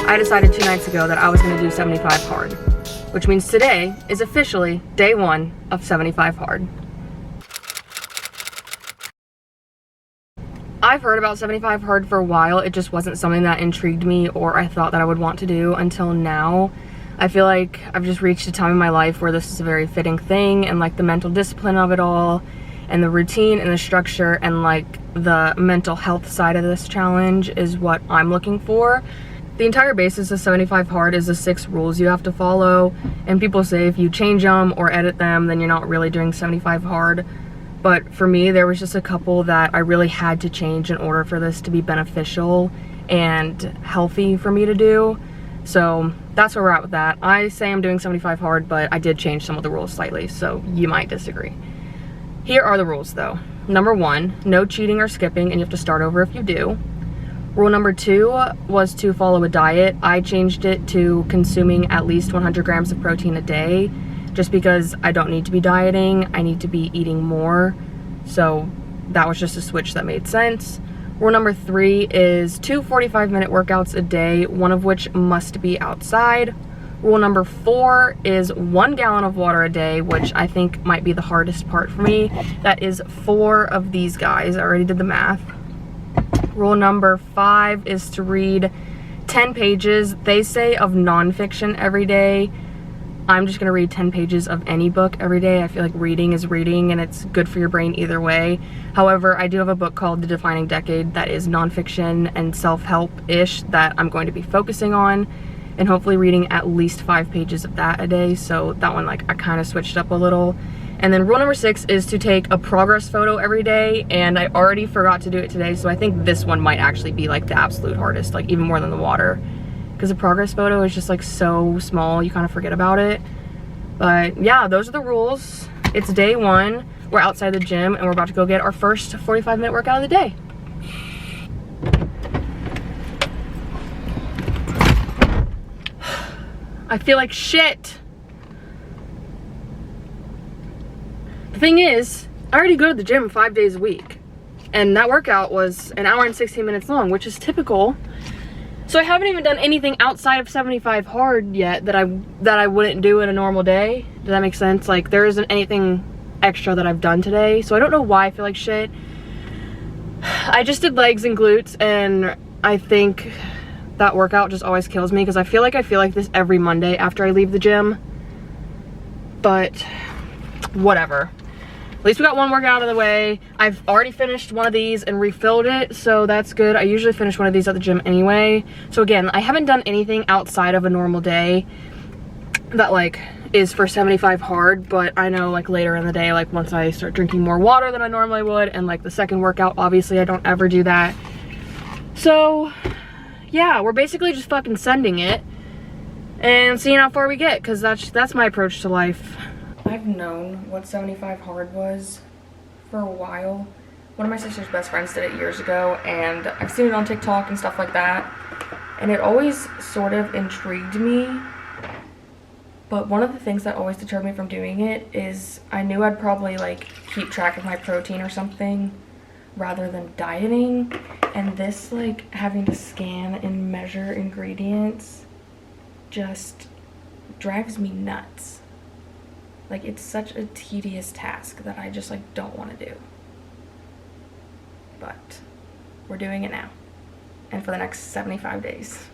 I decided 2 nights ago that I was gonna do 75 hard, which means today is officially day 1 of 75 hard. I've heard about 75 hard for a while. It just wasn't something that intrigued me or I thought that I would want to do until now. I feel like I've just reached a time in my life where this is a very fitting thing, and like the mental discipline of it all and the routine and the structure and like the mental health side of this challenge is what I'm looking for. The entire basis of 75 hard is the 6 rules you have to follow, and people say if you change them or edit them then you're not really doing 75 hard. But for me, there was just a couple that I really had to change in order for this to be beneficial and healthy for me to do. So that's where we're at with that. I say I'm doing 75 hard, but I did change some of the rules slightly, so you might disagree. Here are the rules though. Number 1, no cheating or skipping, and you have to start over if you do. Rule number 2 was to follow a diet. I changed it to consuming at least 100 grams of protein a day, just because I don't need to be dieting, I need to be eating more. So that was just a switch that made sense. Rule number 3 is 2 45-minute workouts a day, one of which must be outside. Rule number 4 is 1 gallon of water a day, which I think might be the hardest part for me. That is 4 of these guys. I already did the math. Rule number 5 is to read 10 pages, they say, of nonfiction every day. I'm just gonna read 10 pages of any book every day. I feel like reading is reading and it's good for your brain either way. However, I do have a book called The Defining Decade that is nonfiction and self-help-ish that I'm going to be focusing on, and hopefully reading at least 5 pages of that a day. So that one, like, I kind of switched up a little. And then rule number 6 is to take a progress photo every day, and I already forgot to do it today, so I think this one might actually be like the absolute hardest, like even more than the water. Because the progress photo is just like so small, you kind of forget about it. But yeah, those are the rules. It's day 1. We're outside the gym and we're about to go get our first 45-minute workout of the day. I feel like shit. The thing is, I already go to the gym 5 days a week, and that workout was an hour and 16 minutes long, which is typical. So I haven't even done anything outside of 75 hard yet that I wouldn't do in a normal day. Does that make sense? Like, there isn't anything extra that I've done today, so I don't know why I feel like shit. I just did legs and glutes, and I think that workout just always kills me because I feel like this every Monday after I leave the gym. But whatever. At least we got one workout out of the way. I've already finished one of these and refilled it, so that's good. I usually finish one of these at the gym anyway. So again, I haven't done anything outside of a normal day that like is for 75 hard, but I know like later in the day, like once I start drinking more water than I normally would, and like the second workout, obviously I don't ever do that. So yeah, we're basically just fucking sending it and seeing how far we get, because that's my approach to life. I've known what 75 hard was for a while. One of my sister's best friends did it years ago, and I've seen it on TikTok and stuff like that, and it always sort of intrigued me. But one of the things that always deterred me from doing it is I knew I'd probably like keep track of my protein or something rather than dieting, and this like having to scan and measure ingredients just drives me nuts. Like, it's such a tedious task that I just like don't want to do. But we're doing it now, and for the next 75 days.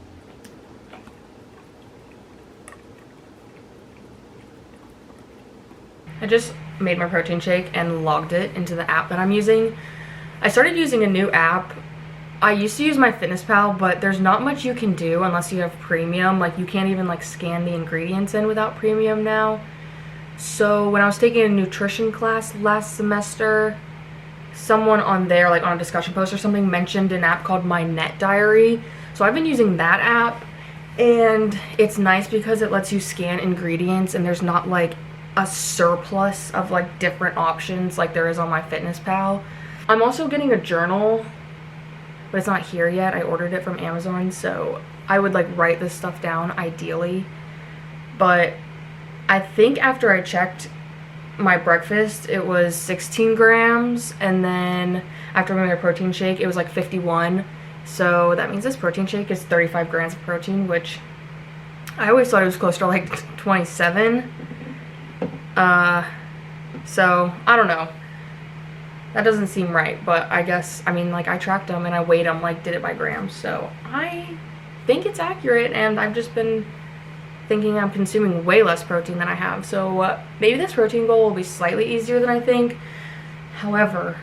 I just made my protein shake and logged it into the app that I'm using. I started using a new app. I used to use MyFitnessPal, but there's not much you can do unless you have premium. Like, you can't even like scan the ingredients in without premium now. So when I was taking a nutrition class last semester, someone on there, like on a discussion post or something, mentioned an app called My Net Diary. So I've been using that app, and it's nice because it lets you scan ingredients and there's not like a surplus of like different options like there is on MyFitnessPal. I'm also getting a journal, but it's not here yet. I ordered it from Amazon, so I would like write this stuff down ideally. But I think after I checked my breakfast, it was 16 grams, and then after my protein shake, it was like 51, So that means this protein shake is 35 grams of protein, which I always thought it was closer to like 27. So I don't know. That doesn't seem right, but I guess, I mean, like, I tracked them and I weighed them, like, did it by grams, so I think it's accurate, and I've just been thinking I'm consuming way less protein than I have, so maybe this protein goal will be slightly easier than I think. However,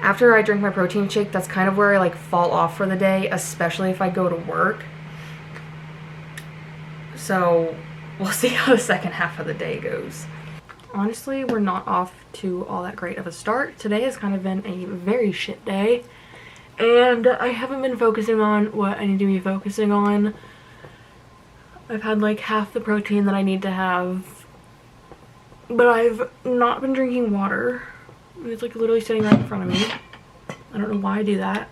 after I drink my protein shake, that's kind of where I, like, fall off for the day, especially if I go to work. So we'll see how the second half of the day goes. Honestly, we're not off to all that great of a start. Today has kind of been a very shit day, and I haven't been focusing on what I need to be focusing on. I've had like half the protein that I need to have, but I've not been drinking water. It's like literally sitting right in front of me. I don't know why I do that.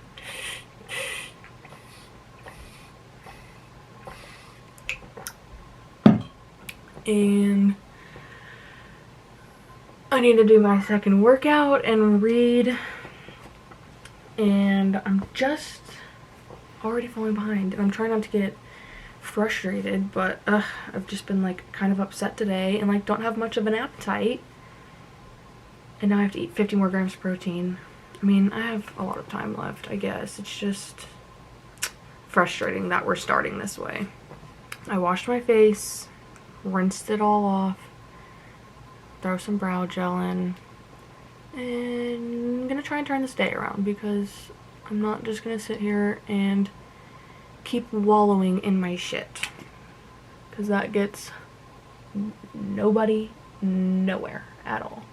And I need to do my second workout and read, and I'm just already falling behind, and I'm trying not to get frustrated, but I've just been like kind of upset today and like don't have much of an appetite, and now I have to eat 50 more grams of protein. I mean, I have a lot of time left, I guess. It's just frustrating that we're starting this way. I washed my face, rinsed it all off, throw some brow gel in, and I'm gonna try and turn this day around because I'm not just gonna sit here and keep wallowing in my shit, because that gets nobody nowhere at all.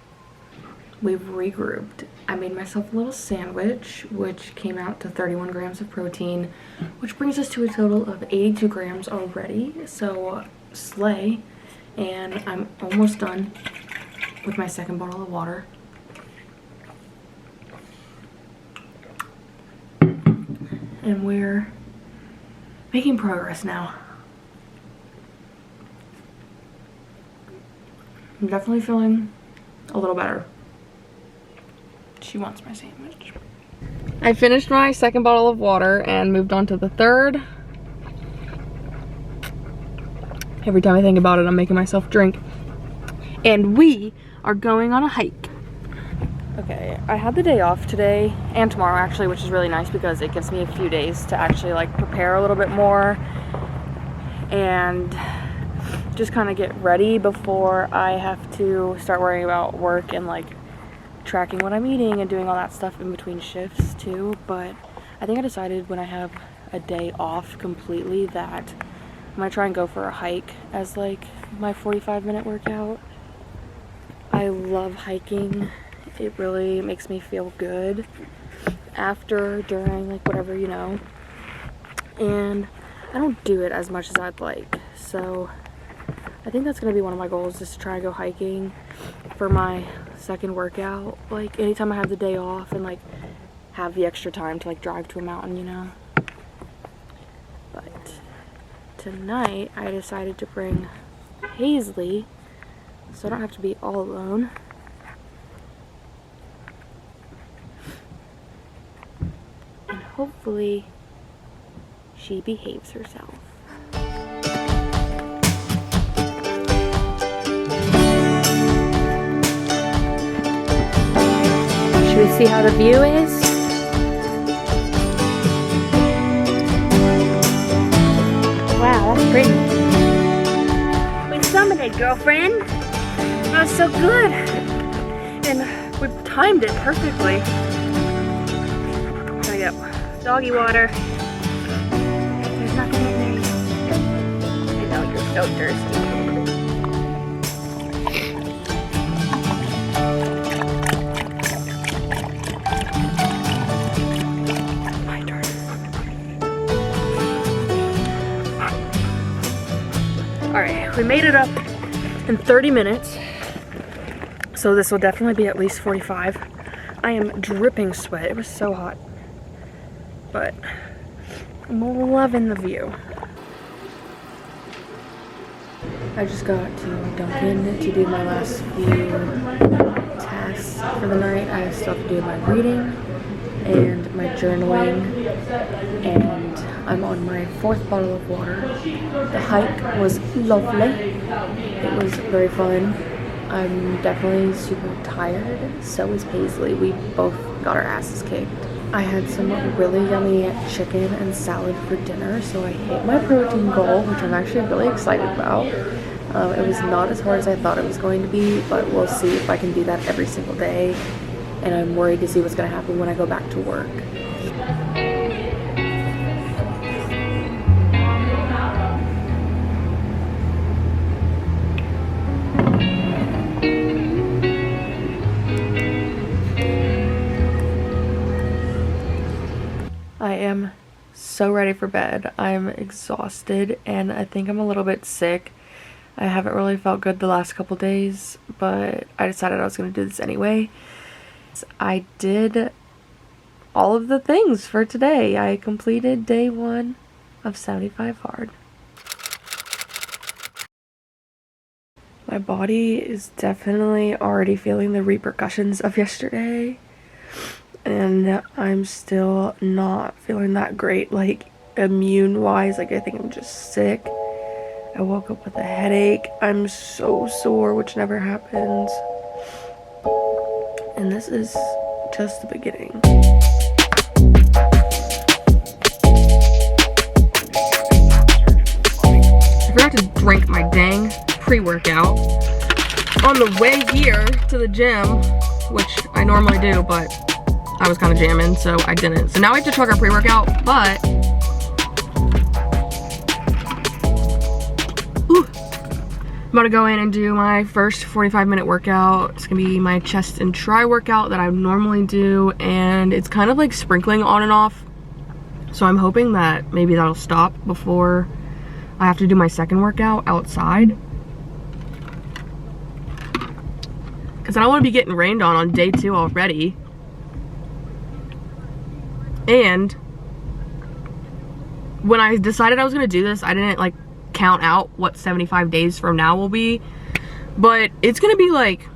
We've regrouped. I made myself a little sandwich, which came out to 31 grams of protein, which brings us to a total of 82 grams already, so slay. And I'm almost done with my second bottle of water. And we're making progress now. I'm definitely feeling a little better. She wants my sandwich. I finished my second bottle of water and moved on to the third. Every time I think about it, I'm making myself drink. And we are going on a hike. Okay, I had the day off today and tomorrow actually, which is really nice because it gives me a few days to actually like prepare a little bit more and just kind of get ready before I have to start worrying about work and like tracking what I'm eating and doing all that stuff in between shifts too. But I think I decided when I have a day off completely that I'm gonna try and go for a hike as like my 45-minute workout. I love hiking. It really makes me feel good after, during, like whatever, you know. And I don't do it as much as I'd like. So I think that's gonna be one of my goals, is to try to go hiking for my second workout. Like anytime I have the day off and like have the extra time to like drive to a mountain, you know. But tonight I decided to bring Paisley so I don't have to be all alone. And hopefully she behaves herself. Should we see how the view is? Wow, that's pretty. We summited, girlfriend. That was so good. And we timed it perfectly. Gotta get doggy water. There's nothing in there yet. I know, you're so thirsty. My turn. Alright, we made it up in 30 minutes. So this will definitely be at least 45. I am dripping sweat. It was so hot. But I'm loving the view. I just got to Dunkin' to do my last few tasks for the night. I still have to do my reading and my journaling, and I'm on my 4th bottle of water. The hike was lovely. It was very fun. I'm definitely super tired. So is Paisley. We both got our asses kicked. I had some really yummy chicken and salad for dinner, so I hit my protein goal, which I'm actually really excited about. It was not as hard as I thought it was going to be, but we'll see if I can do that every single day. And I'm worried to see what's going to happen when I go back to work. I am so ready for bed. I'm exhausted and I think I'm a little bit sick. I haven't really felt good the last couple days, but I decided I was going to do this anyway. I did all of the things for today. I completed day 1 of 75 hard. My body is definitely already feeling the repercussions of yesterday. And I'm still not feeling that great, like immune wise. Like I think I'm just sick. I woke up with a headache. I'm so sore, which never happens. And this is just the beginning. I forgot to drink my dang pre-workout on the way here to the gym, which I normally do, but I was kind of jamming, so I didn't. So now I have to chug our pre-workout, but I'm about to go in and do my first 45-minute workout. It's gonna be my chest and tri workout that I normally do, and it's kind of like sprinkling on and off. So I'm hoping that maybe that'll stop before I have to do my second workout outside. Because I don't want to be getting rained on day 2 already. And when I decided I was gonna do this, I didn't like count out what 75 days from now will be, but it's gonna be like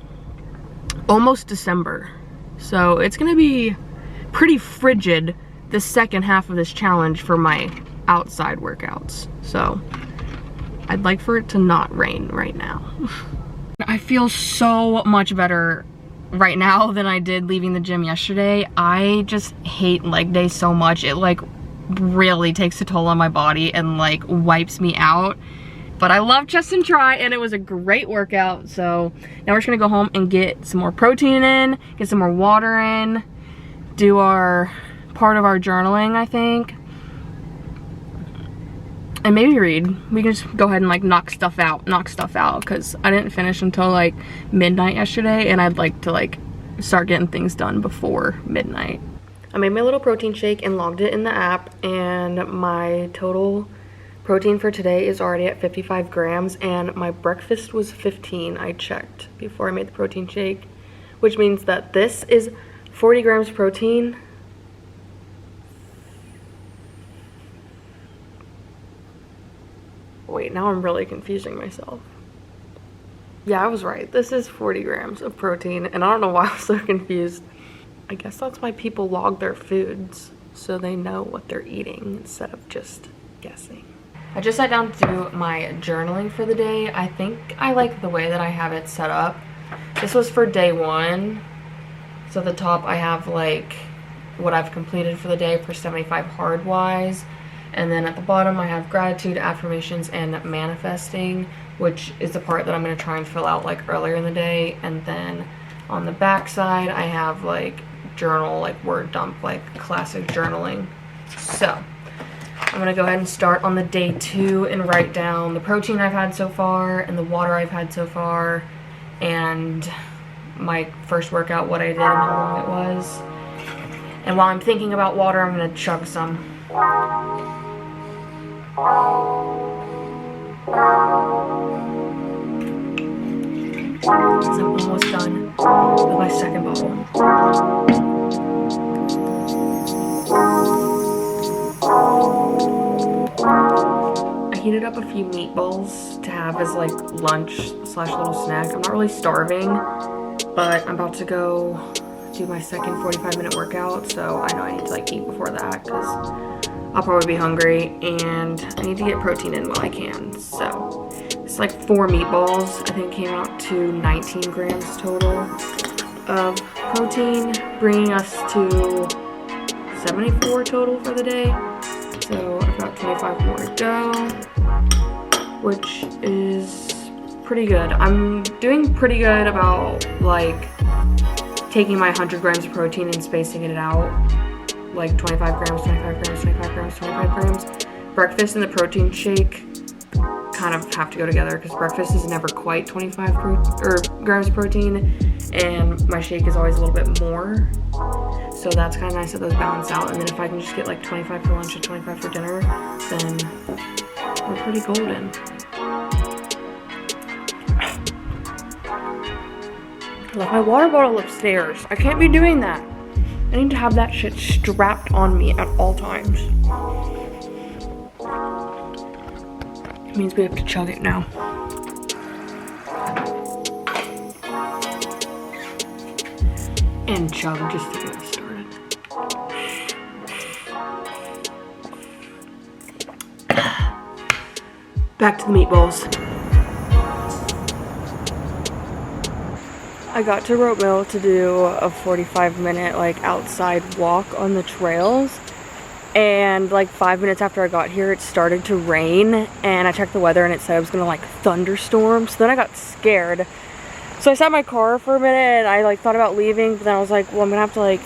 almost December, so it's gonna be pretty frigid the second half of this challenge for my outside workouts. So I'd like for it to not rain right now. I feel so much better right now than I did leaving the gym yesterday. I just hate leg day so much. It like really takes a toll on my body and like wipes me out. But I love chest and tri, and it was a great workout. So now we're just gonna go home and get some more protein in, get some more water in, do our part of our journaling, I think, and maybe read. We can just go ahead and like knock stuff out because I didn't finish until like midnight yesterday, and I'd like to like start getting things done before midnight. I made my little protein shake and logged it in the app, and my total protein for today is already at 55 grams, and my breakfast was 15. I checked before I made the protein shake, which means that this is 40 grams protein. Wait, now I'm really confusing myself. Yeah, I was right. This is 40 grams of protein, and I don't know why I was so confused. I guess that's why people log their foods, so they know what they're eating instead of just guessing. I just sat down to do my journaling for the day. I think I like the way that I have it set up. This was for day 1. So at the top I have like what I've completed for the day for 75 hard wise. And then at the bottom I have gratitude, affirmations, and manifesting, which is the part that I'm going to try and fill out like earlier in the day. And then on the back side I have like journal, like word dump, like classic journaling. So I'm gonna go ahead and start on the day 2 and write down the protein I've had so far and the water I've had so far, and my first workout, what I did and how long it was. And while I'm thinking about water, I'm gonna chug some. So I'm almost done with my second bottle. I heated up a few meatballs to have as like lunch slash little snack. I'm not really starving, but I'm about to go do my second 45-minute workout, so I know I need to like eat before that because I'll probably be hungry, and I need to get protein in while I can. So it's like 4 meatballs. I think came out to 19 grams total of protein, bringing us to 74 total for the day. So I've got 25 more to go, which is pretty good. I'm doing pretty good about like taking my 100 grams of protein and spacing it out, like 25 grams, 25 grams, 25 grams, 25 grams. Breakfast and the protein shake kind of have to go together because breakfast is never quite 25 grams of protein, and my shake is always a little bit more. So that's kind of nice that those balance out. And then if I can just get like 25 for lunch and 25 for dinner, then we're pretty golden. I left my water bottle upstairs. I can't be doing that. I need to have that shit strapped on me at all times. It means we have to chug it now. And chug just to get us started. Back to the meatballs. I got to Rote Mill to do a 45-minute like outside walk on the trails, and like 5 minutes after I got here it started to rain, and I checked the weather and it said it was gonna like thunderstorm. So then I got scared, so I sat in my car for a minute and I like thought about leaving, but then I was like, well, I'm gonna have to like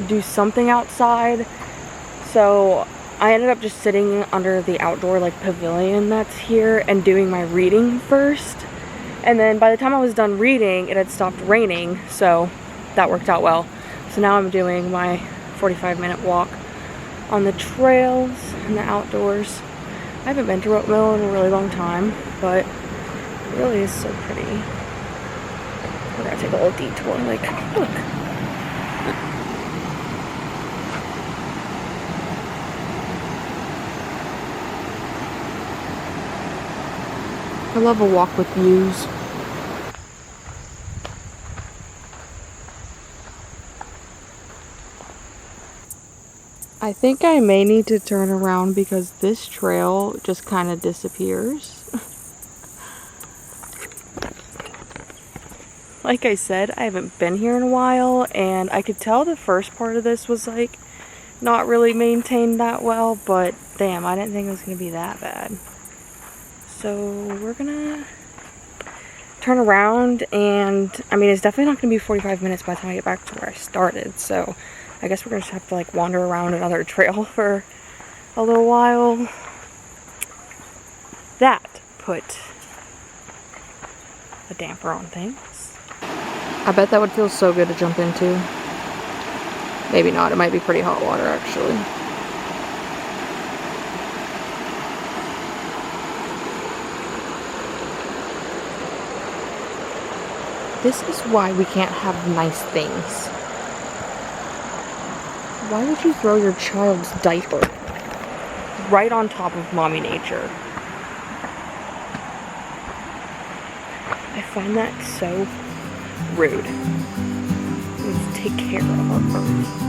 do something outside. So I ended up just sitting under the outdoor like pavilion that's here and doing my reading first. And then by the time I was done reading, it had stopped raining, so that worked out well. So now I'm doing my 45-minute walk on the trails and the outdoors. I haven't been to Rote Mill in a really long time, but it really is so pretty. We're gonna take a little detour, like, look. I love a walk with views. I think I may need to turn around because this trail just kind of disappears. Like I said, I haven't been here in a while, and I could tell the first part of this was like not really maintained that well, but damn, I didn't think it was gonna be that bad. So we're gonna turn around, and I mean, it's definitely not gonna be 45 minutes by the time I get back to where I started. So I guess we're gonna just have to like wander around another trail for a little while. That put a damper on things. I bet that would feel so good to jump into. Maybe not, it might be pretty hot water actually. This is why we can't have nice things. Why would you throw your child's diaper right on top of mommy nature? I find that so rude. Let's take care of our earth.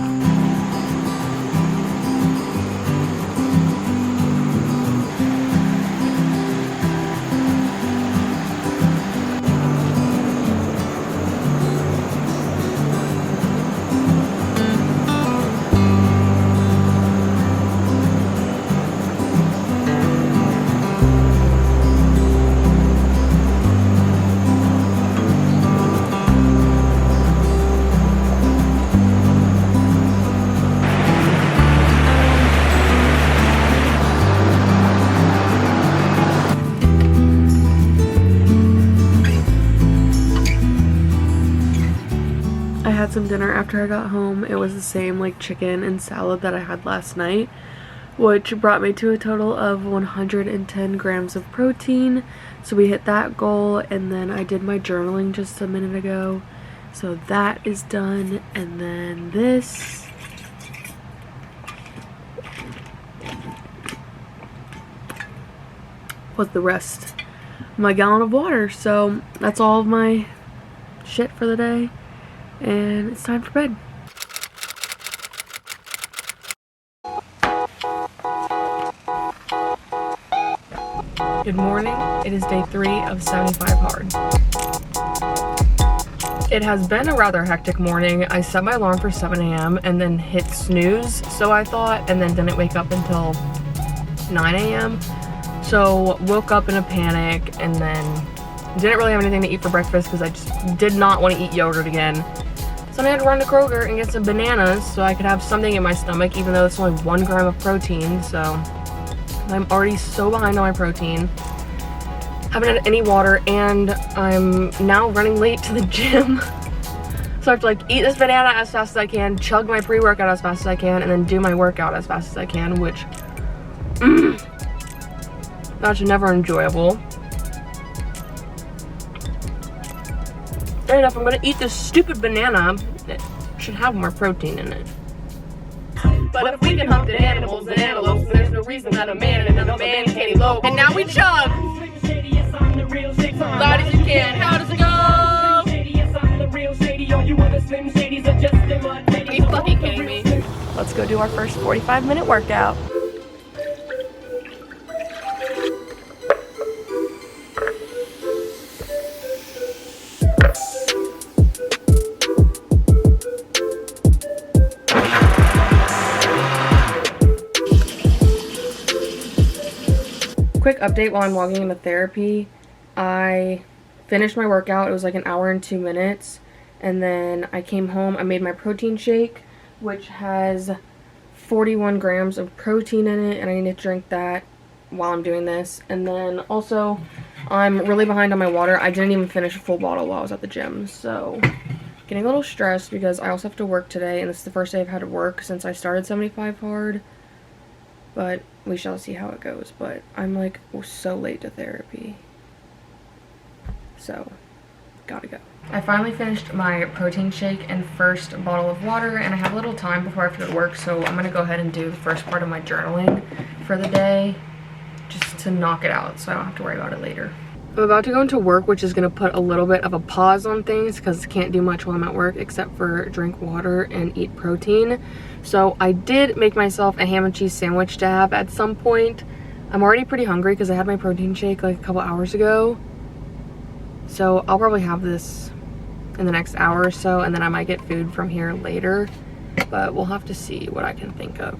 Some dinner after I got home. It was the same like chicken and salad that I had last night, which brought me to a total of 110 grams of protein. So we hit that goal, and then I did my journaling just a minute ago, so that is done. And then this was the rest of my gallon of water. So that's all of my shit for the day. and it's time for bed. Good morning. It is day 3 of 75 hard. It has been a rather hectic morning. I set my alarm for 7 a.m. and then hit snooze, so I thought, and then didn't wake up until 9 a.m. So woke up in a panic and then didn't really have anything to eat for breakfast because I just did not want to eat yogurt again. So I had to run to Kroger and get some bananas so I could have something in my stomach, even though it's only 1 gram of protein. So I'm already so behind on my protein. Haven't had any water, and I'm now running late to the gym. So I have to like eat this banana as fast as I can, chug my pre-workout as fast as I can, and then do my workout as fast as I can, which that's never enjoyable. And if I'm gonna eat this stupid banana, it should have more protein in it. But if we can hunt the animals and antelopes, there's no reason that a man and another man can't elope. And now we chug! Loud as you can. How does it go? Are you fucking kidding me? Let's go do our first 45-minute workout. Quick update while I'm logging into therapy. I finished my workout. It was like an hour and 2 minutes, and then I came home. I made my protein shake, which has 41 grams of protein in it, and I need to drink that while I'm doing this. And then also I'm really behind on my water. I didn't even finish a full bottle while I was at the gym, so getting a little stressed because I also have to work today, and this is the first day I've had to work since I started 75 hard. But we shall see how it goes. But I'm like so late to therapy, so gotta go. I finally finished my protein shake and first bottle of water, and I have a little time before I have to go to work, so I'm gonna go ahead and do the first part of my journaling for the day just to knock it out so I don't have to worry about it later. I'm about to go into work, which is gonna put a little bit of a pause on things because I can't do much while I'm at work except for drink water and eat protein. So I did make myself a ham and cheese sandwich to have at some point. I'm already pretty hungry because I had my protein shake like a couple hours ago. So I'll probably have this in the next hour or so, and then I might get food from here later. But we'll have to see what I can think of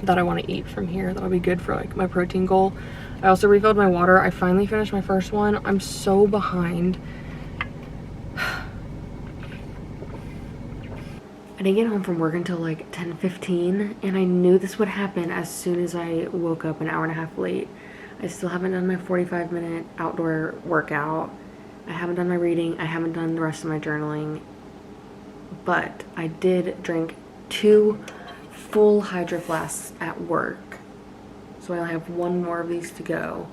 that I want to eat from here that'll be good for like my protein goal. I also refilled my water. I finally finished my first one. I'm so behind. I didn't get home from work until like 10:15, and I knew this would happen as soon as I woke up an hour and a half late. I still haven't done my 45-minute outdoor workout. I haven't done my reading. I haven't done the rest of my journaling. But I did drink 2 full Hydro Flasks at work. So I have 1 more of these to go.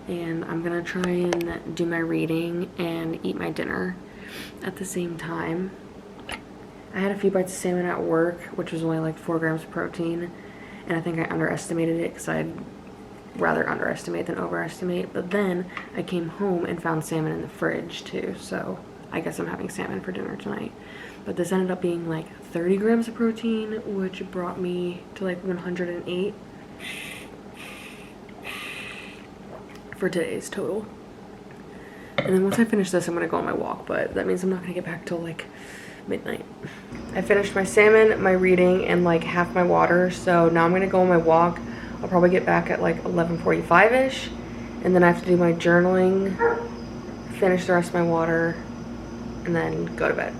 And I'm gonna try and do my reading and eat my dinner at the same time. I had a few bites of salmon at work, which was only like 4 grams of protein. And I think I underestimated it because I'd rather underestimate than overestimate. But then I came home and found salmon in the fridge too. So I guess I'm having salmon for dinner tonight. But this ended up being like 30 grams of protein, which brought me to like 108 for today's total. And then once I finish this, I'm gonna go on my walk, but that means I'm not gonna get back till like midnight. I finished my salmon, my reading, and like half my water, so now I'm gonna go on my walk. I'll probably get back at like 11:45-ish, and then I have to do my journaling, finish the rest of my water, and then go to bed.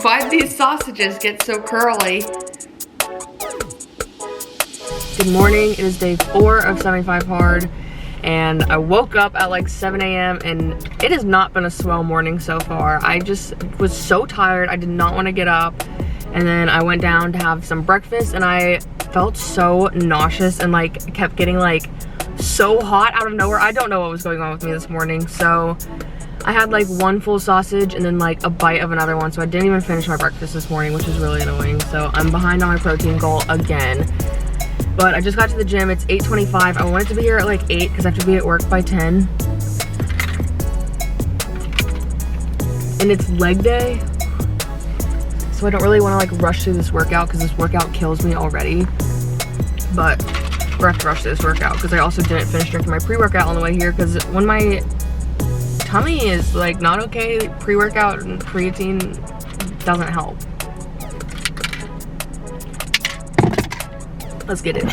Why do these sausages get so curly? Good morning. It is day 4 of 75 hard, and I woke up at like 7 a.m. and it has not been a swell morning so far. I just was so tired. I did not want to get up, and then I went down to have some breakfast, and I felt so nauseous and like kept getting like so hot out of nowhere. I don't know what was going on with me this morning, so I had like 1 full sausage and then like a bite of another one, so I didn't even finish my breakfast this morning, which is really annoying. So I'm behind on my protein goal again. But I just got to the gym. It's 8:25. I wanted to be here at like 8 because I have to be at work by 10. And it's leg day. So I don't really want to like rush through this workout because this workout kills me already. But we're have to rush through this workout because I also didn't finish drinking my pre-workout on the way here because when my tummy is like not okay, pre-workout and creatine doesn't help. Let's get it.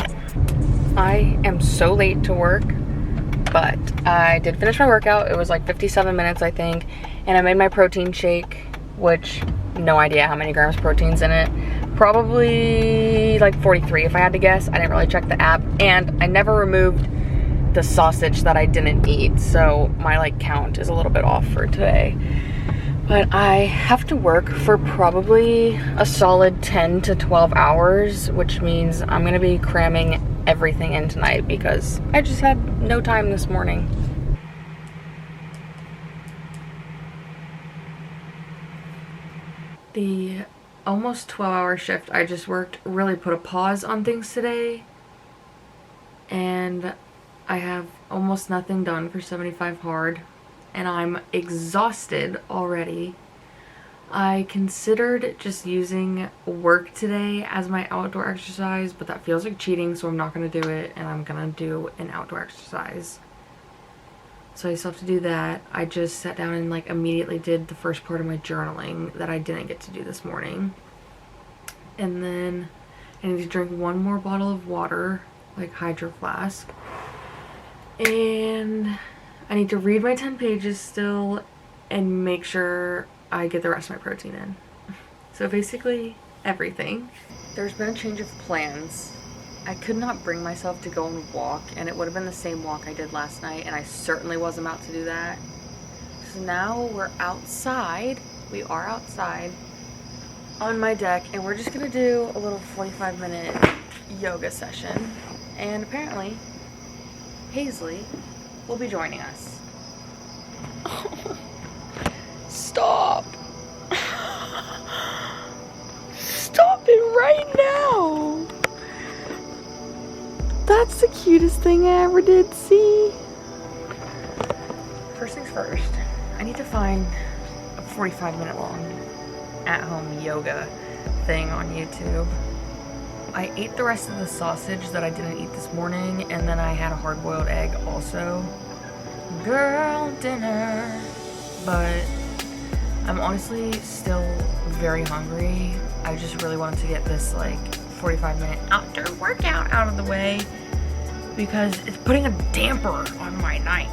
I am so late to work, but I did finish my workout. It was like 57 minutes, I think, and I made my protein shake, which no idea how many grams of protein's in it. Probably like 43 if I had to guess. I didn't really check the app, and I never removed the sausage that I didn't eat, so my like count is a little bit off for today. But I have to work for probably a solid 10 to 12 hours, which means I'm gonna be cramming everything in tonight because I just had no time this morning. The almost 12-hour shift I just worked really put a pause on things today, and I have almost nothing done for 75 hard, and I'm exhausted already. I considered just using work today as my outdoor exercise, but that feels like cheating, so I'm not going to do it, and I'm going to do an outdoor exercise. So I still have to do that. I just sat down and like immediately did the first part of my journaling that I didn't get to do this morning. And then I need to drink one more bottle of water, like Hydro Flask. And I need to read my 10 pages still and make sure I get the rest of my protein in. So basically everything. There's been a change of plans. I could not bring myself to go and walk, and it would have been the same walk I did last night, and I certainly wasn't about to do that. So now we're outside. We are outside on my deck, and we're just gonna do a little 45-minute yoga session. And apparently Paisley will be joining us. Stop. Stop it right now. That's the cutest thing I ever did see. First things first, I need to find a 45-minute long at-home yoga thing on YouTube. I ate the rest of the sausage that I didn't eat this morning, and then I had a hard-boiled egg also. Girl dinner. But I'm honestly still very hungry. I just really wanted to get this like 45-minute outdoor workout out of the way because it's putting a damper on my night.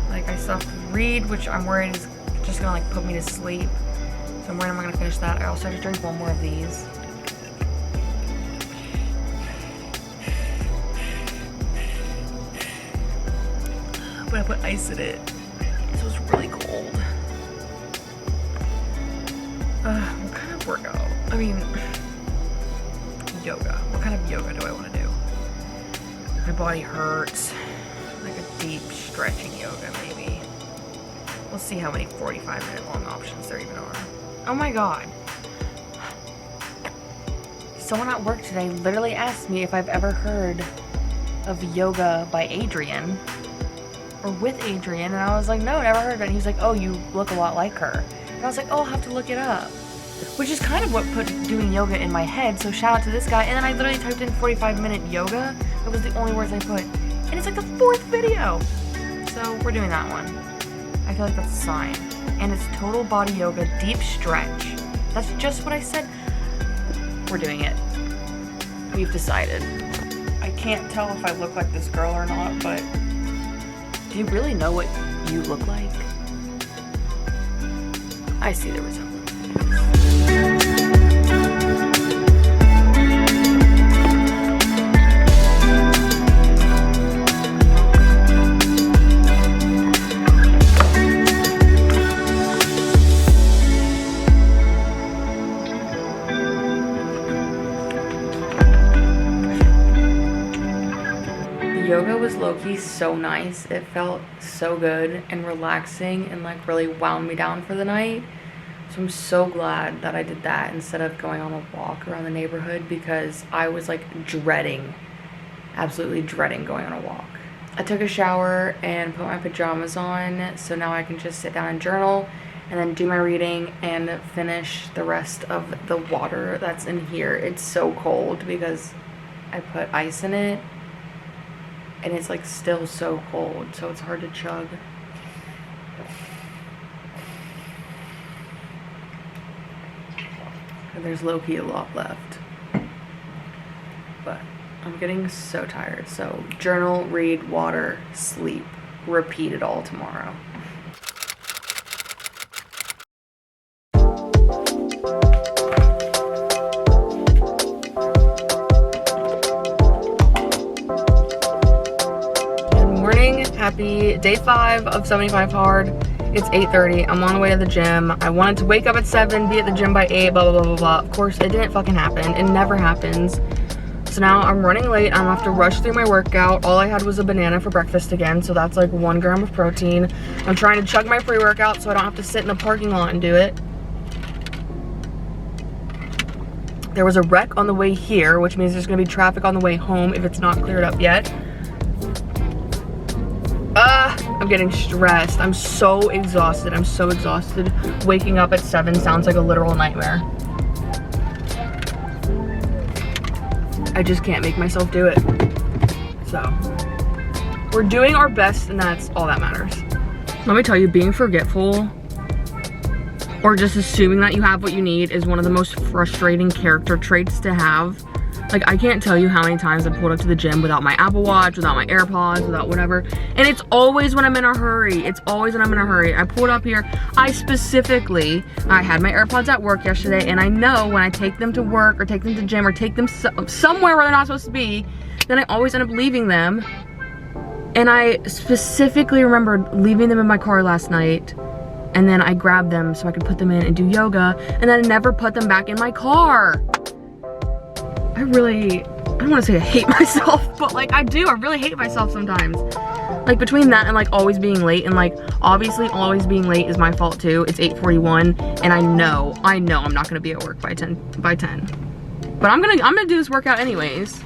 Like, I still have to read, which I'm worried is just gonna like put me to sleep. So I'm worried I'm not gonna finish that. I also have to drink one more of these. But I put ice in it, so it's really cold. What kind of workout? I mean, yoga. What kind of yoga do I want to do? My body hurts. Like a deep stretching yoga, maybe. We'll see how many 45-minute long options there even are. Oh my god. Someone at work today literally asked me if I've ever heard of yoga by Adrienne. Or with Adrienne, and I was like, no, never heard of it. And he's like, oh, you look a lot like her. And I was like, oh, I'll have to look it up. Which is kind of what put doing yoga in my head, so shout out to this guy. And then I literally typed in 45-minute yoga. That was the only words I put. And it's like the 4th video. So we're doing that one. I feel like that's a sign. And it's total body yoga, deep stretch. That's just what I said. We're doing it. We've decided. I can't tell if I look like this girl or not, but do you really know what you look like? I see the resemblance. Yoga was low-key so nice. It felt so good and relaxing and like really wound me down for the night. So I'm so glad that I did that instead of going on a walk around the neighborhood, because I was like dreading, absolutely dreading going on a walk. I took a shower and put my pajamas on, so now I can just sit down and journal and then do my reading and finish the rest of the water that's in here. It's so cold because I put ice in it and it's like still so cold, so it's hard to chug. And there's low-key a lot left, but I'm getting so tired. So journal, read, water, sleep, repeat it all tomorrow. Good morning, happy day 5 of 75 hard. It's 8:30, I'm on the way to the gym. I wanted to wake up at 7, be at the gym by 8, blah, blah, blah, blah, blah. Of course, it didn't fucking happen. It never happens. So now I'm running late. I'm gonna have to rush through my workout. All I had was a banana for breakfast again, so that's like 1 gram of protein. I'm trying to chug my pre-workout so I don't have to sit in the parking lot and do it. There was a wreck on the way here, which means there's gonna be traffic on the way home if it's not cleared up yet. I'm getting stressed. I'm so exhausted. I'm so exhausted. Waking up at 7 sounds like a literal nightmare. I just can't make myself do it. So, we're doing our best, and that's all that matters. Let me tell you, being forgetful or just assuming that you have what you need is one of the most frustrating character traits to have. Like, I can't tell you how many times I pulled up to the gym without my Apple Watch, without my AirPods, without whatever. And it's always when I'm in a hurry. It's always when I'm in a hurry. I pulled up here. I had my AirPods at work yesterday, and I know when I take them to work or take them to gym or take them somewhere where they're not supposed to be, then I always end up leaving them. And I specifically remembered leaving them in my car last night, and then I grabbed them so I could put them in and do yoga, and then I never put them back in my car. I don't want to say I hate myself, but like I do. I really hate myself sometimes. Like between that and like always being late, and like obviously always being late is my fault too. It's 8:41 and I know I'm not gonna be at work by 10. But I'm gonna do this workout anyways.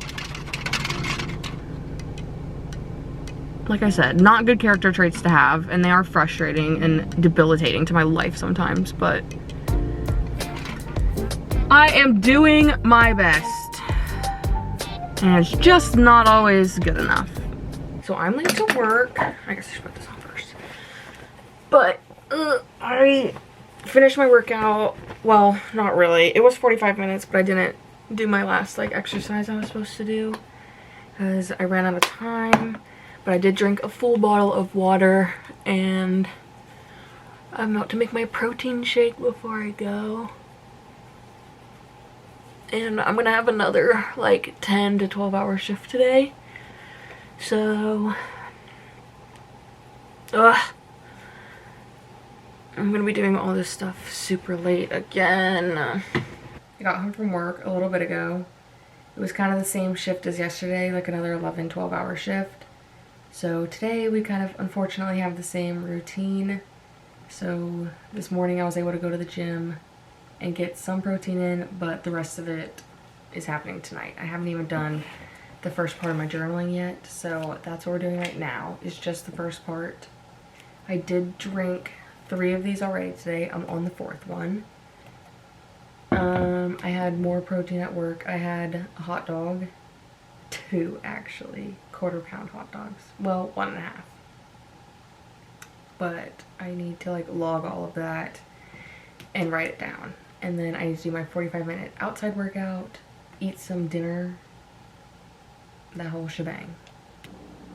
Like I said, not good character traits to have, and they are frustrating and debilitating to my life sometimes, but I am doing my best. And it's just not always good enough. So I'm late to work. I guess I should put this on first. But I finished my workout. Well, not really. It was 45 minutes, but I didn't do my last like exercise I was supposed to do because I ran out of time. But I did drink a full bottle of water, and I'm about to make my protein shake before I go. And I'm gonna have another like 10 to 12 hour shift today. So, I'm gonna be doing all this stuff super late again. I got home from work a little bit ago. It was kind of the same shift as yesterday, like another 11, 12 hour shift. So today we kind of unfortunately have the same routine. So this morning I was able to go to the gym and get some protein in, but the rest of it is happening tonight. I haven't even done the first part of my journaling yet, so that's what we're doing right now, is just the first part. I did drink 3 of these already today. I'm on the 4th one. I had more protein at work. I had a hot dog, 2 actually, quarter-pound hot dogs. Well, 1.5. But I need to like log all of that and write it down. And then I need to do my 45-minute outside workout, eat some dinner, that whole shebang.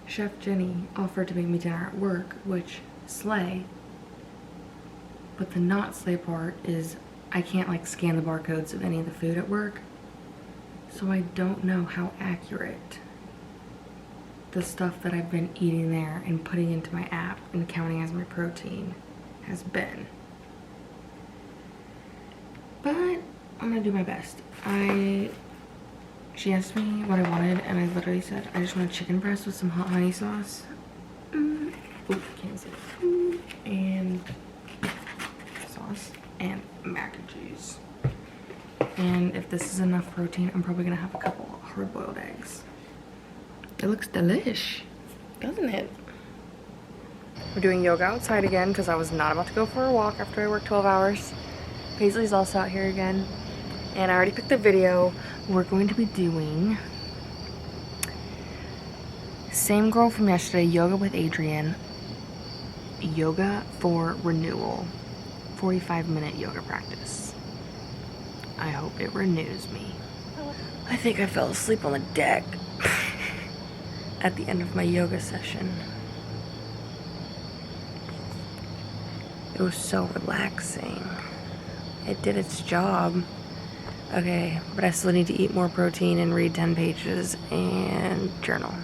Chef Jenny offered to make me dinner at work, which slay. But the not slay part is I can't like scan the barcodes of any of the food at work. So I don't know how accurate the stuff that I've been eating there and putting into my app and counting as my protein has been. But I'm gonna do my best. She asked me what I wanted, and I literally said, I just want a chicken breast with some hot honey sauce. Ooh, can't see it. And sauce. and mac and cheese. And if this is enough protein, I'm probably gonna have a couple hard-boiled eggs. It looks delish, doesn't it? We're doing yoga outside again because I was not about to go for a walk after I worked 12 hours. Paisley's also out here again. And I already picked the video. We're going to be doing same girl from yesterday, yoga with Adrienne, yoga for renewal, 45-minute yoga practice. I hope it renews me. I think I fell asleep on the deck at the end of my yoga session. It was so relaxing. It did its job. Okay, but I still need to eat more protein and read 10 pages and journal.